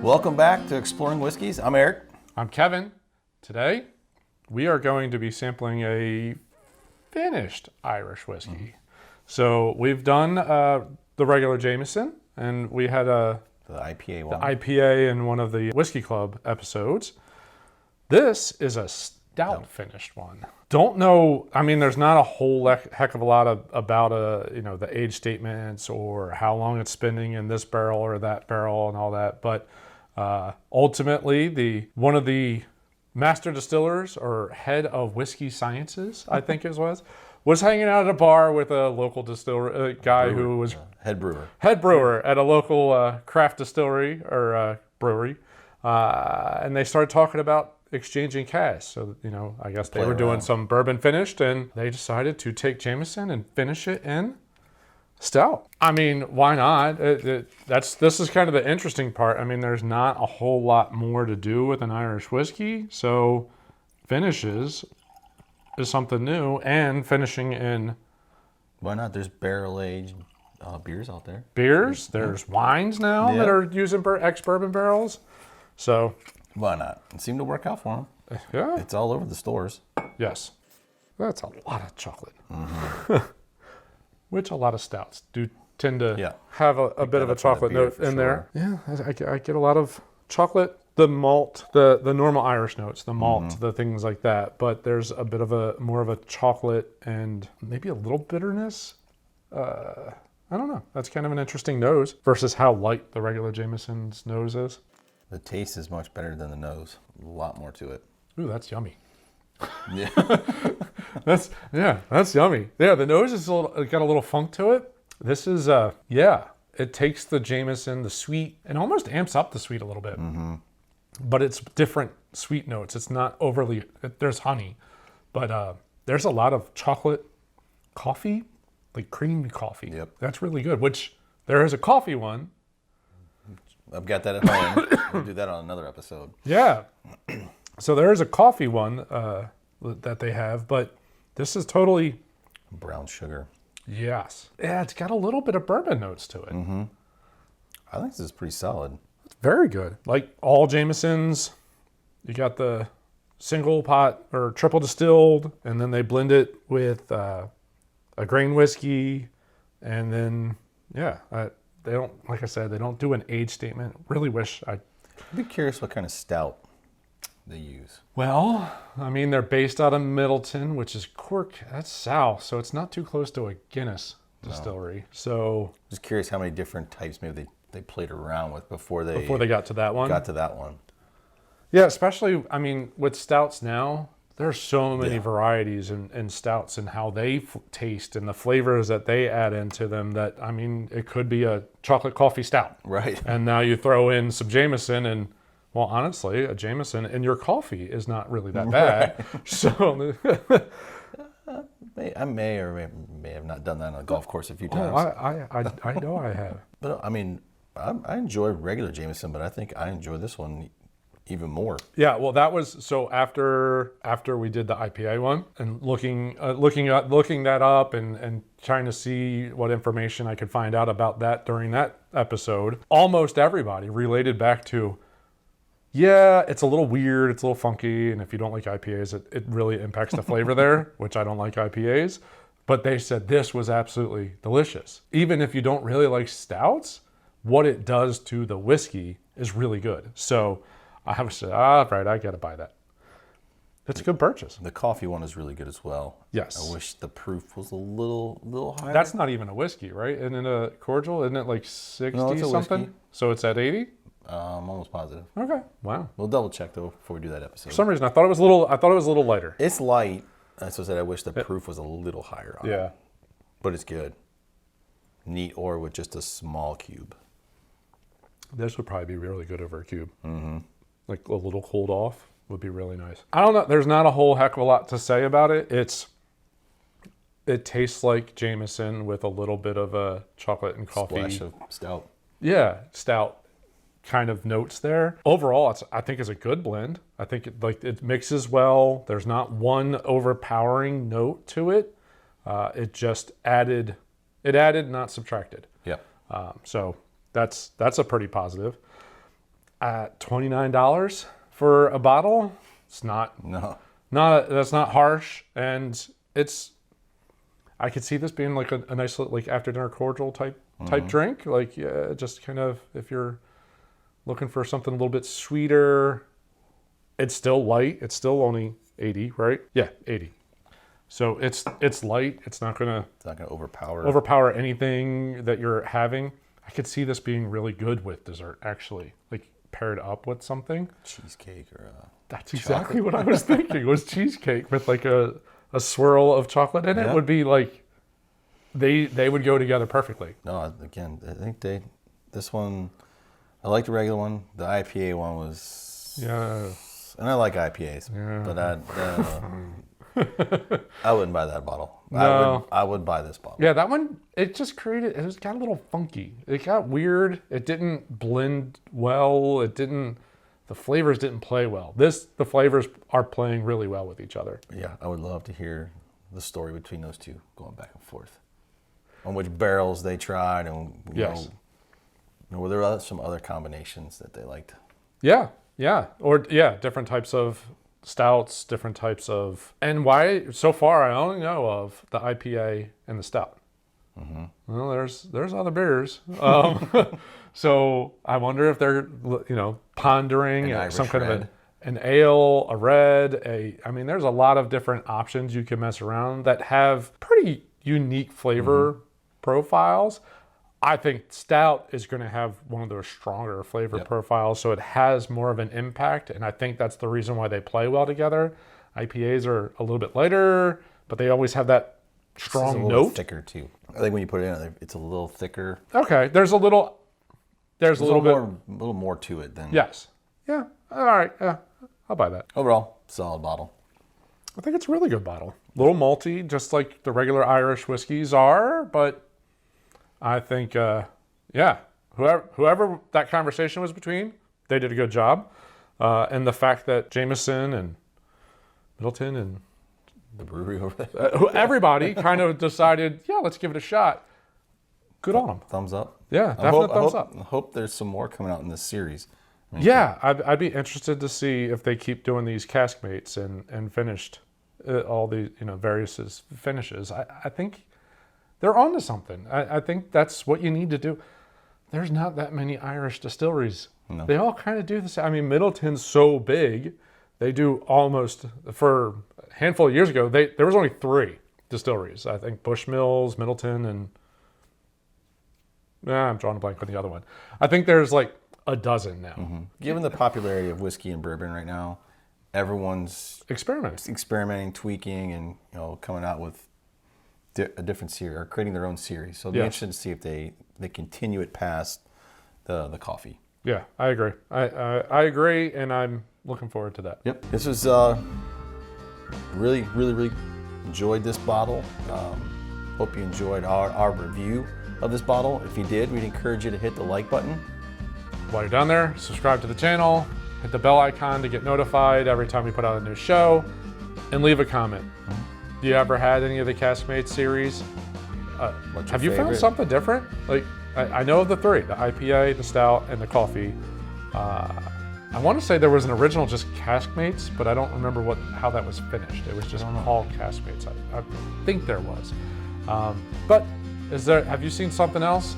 Welcome back to Exploring Whiskeys. I'm Eric. I'm Kevin. Today, we are going to be sampling a finished Irish whiskey. So we've done the regular Jameson, and we had the IPA in one of the Whiskey Club episodes. This is a stout finished one. Don't know. I mean, there's not a whole heck of a lot about the age statements or how long it's spending in this barrel or that barrel and all that, but. Ultimately, one of the master distillers or head of whiskey sciences, I think it was hanging out at a bar with a local distiller guy who was head brewer at a local craft distillery or brewery, and they started talking about exchanging casks. So I guess they were doing some bourbon finished, and they decided to take Jameson and finish it in stout. I mean, why not? This is kind of the interesting part. I mean, there's not a whole lot more to do with an Irish whiskey, so finishes is something new, and finishing in. Why not? There's barrel aged beers out there. There's wines now that are using ex-bourbon barrels. So why not? It seemed to work out for them. Yeah, it's all over the stores. Yes, that's a lot of chocolate. Mm-hmm. Which a lot of stouts do tend to have a bit of a chocolate note in there. Yeah, I get a lot of chocolate, the malt, the normal Irish notes, the malt, the things like that. But there's a bit of more of a chocolate and maybe a little bitterness. I don't know. That's kind of an interesting nose versus how light the regular Jameson's nose is. The taste is much better than the nose. A lot more to it. Ooh, that's yummy. Yeah. That's yummy. Yeah, the nose is got a little funk to it. This is it takes the Jameson, the sweet, and almost amps up the sweet a little bit. Mm-hmm. But it's different sweet notes. It's not overly. There's honey, but there's a lot of chocolate, coffee, like creamy coffee. Yep, that's really good. Which there is a coffee one. I've got that at home. We'll do that on another episode. Yeah. So there is a coffee one that they have, but this is totally brown sugar. Yes. Yeah, it's got a little bit of bourbon notes to it. Mm-hmm. I think this is pretty solid. It's very good. Like all Jamesons, you got the single pot or triple distilled, and then they blend it with a grain whiskey, and then they don't, like I said, they don't do an age statement. Really wish I'd be curious what kind of stout they use. Well, I mean, they're based out of Middleton, which is Cork. That's south, so it's not too close to a Guinness distillery. No. So just curious how many different types maybe they played around with before they got to that one. Yeah, especially, I mean, with stouts now, there's so many varieties in stouts and how they taste and the flavors that they add into them that, I mean, it could be a chocolate coffee stout. Right. And now you throw in some Jameson and, well, honestly, a Jameson in your coffee is not really that bad. Right. So I may or may have not done that on a golf course a few times. I know I have. But I mean, I enjoy regular Jameson, but I think I enjoy this one even more. Yeah, well, that was so after we did the IPA one and looking that up and trying to see what information I could find out about that during that episode. Almost everybody related back to. Yeah, it's a little weird, it's a little funky, and if you don't like IPAs, it really impacts the flavor there, which I don't like IPAs. But they said this was absolutely delicious. Even if you don't really like stouts, what it does to the whiskey is really good. So I have said, right, I gotta buy that. It's a good purchase. The coffee one is really good as well. Yes. I wish the proof was a little higher. That's not even a whiskey, right? Isn't it a cordial? Isn't it like 60 something? Whiskey. So it's at 80? I'm almost positive. Okay. Wow. We'll double check though before we do that episode. For some reason, I thought it was a little lighter. It's light. That's what I said. I wish the proof was a little higher on it. Yeah. But it's good. Neat or with just a small cube. This would probably be really good over a cube. Mm-hmm. Like a little cooled off would be really nice. I don't know. There's not a whole heck of a lot to say about it. It tastes like Jameson with a little bit of a chocolate and coffee. Splash of stout. Yeah, stout kind of notes there. Overall, I think it's a good blend. I think it mixes well. There's not one overpowering note to it. It just added, not subtracted. Yeah. So that's a pretty positive. At $29 for a bottle, it's not that's not harsh, and I could see this being like a nice like after dinner cordial type drink. Like just kind of if you're looking for something a little bit sweeter. It's still light. It's still only 80, right? Yeah, 80. So it's light. It's not gonna overpower anything that you're having. I could see this being really good with dessert, actually, like paired up with something. Cheesecake or that's exactly what I was thinking. Was cheesecake with like a swirl of chocolate in it would be like they would go together perfectly. No, again, I think this one. I like the regular one. The IPA one was and I like IPAs, but I wouldn't buy that bottle. No. I would buy this bottle. Yeah, that one, it got a little funky. It got weird. It didn't blend well. The flavors didn't play well. The flavors are playing really well with each other. Yeah, I would love to hear the story between those two going back and forth on which barrels they tried and were there some other combinations that they liked? Yeah. Different types of stouts, different types of, and why so far I only know of the IPA and the stout. Mm-hmm. Well, there's other beers, so I wonder if they're pondering some kind of an ale, a red, I mean, there's a lot of different options you can mess around that have pretty unique flavor profiles. I think stout is going to have one of those stronger flavor profiles, so it has more of an impact, and I think that's the reason why they play well together. IPAs are a little bit lighter, but they always have that strong note. Thicker too. I think when you put it in, it's a little thicker. Okay, there's a little more to it than. Yes. Yeah. All right. Yeah, I'll buy that. Overall, solid bottle. I think it's a really good bottle. A little malty, just like the regular Irish whiskeys are, but I think, whoever that conversation was between, they did a good job. And the fact that Jameson and Middleton and the brewery over there, everybody kind of decided, let's give it a shot. Good on them. Thumbs up. Yeah, definite thumbs up. I hope there's some more coming out in this series. I'd be interested to see if they keep doing these Caskmates and finished all the various finishes. I think they're onto something. I think that's what you need to do. There's not that many Irish distilleries. No. They all kind of do the same. I mean, Middleton's so big. They do almost, for a handful of years ago, there was only 3 distilleries. I think Bushmills, Middleton, and I'm drawing a blank on the other one. I think there's like a dozen now. Mm-hmm. Given the popularity of whiskey and bourbon right now, everyone's experimenting, tweaking, and coming out with a different series or creating their own series. So it'll be interesting to see if they continue it past the coffee. Yeah, I agree. I agree, and I'm looking forward to that. Yep. This was really, really, really enjoyed this bottle. Hope you enjoyed our review of this bottle. If you did, we'd encourage you to hit the like button. While you're down there, subscribe to the channel, hit the bell icon to get notified every time we put out a new show, and leave a comment. Mm-hmm. You ever had any of the Caskmates series? Have you found something different? Like, I know of the 3, the IPA, the stout, and the coffee. I want to say there was an original just Caskmates, but I don't remember how that was finished. It was just called Caskmates. I think there was. But have you seen something else?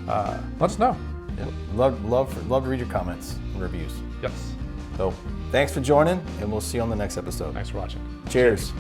Let us know. Yeah. Love to read your comments and reviews. Yes. So thanks for joining, and we'll see you on the next episode. Thanks for watching. Cheers.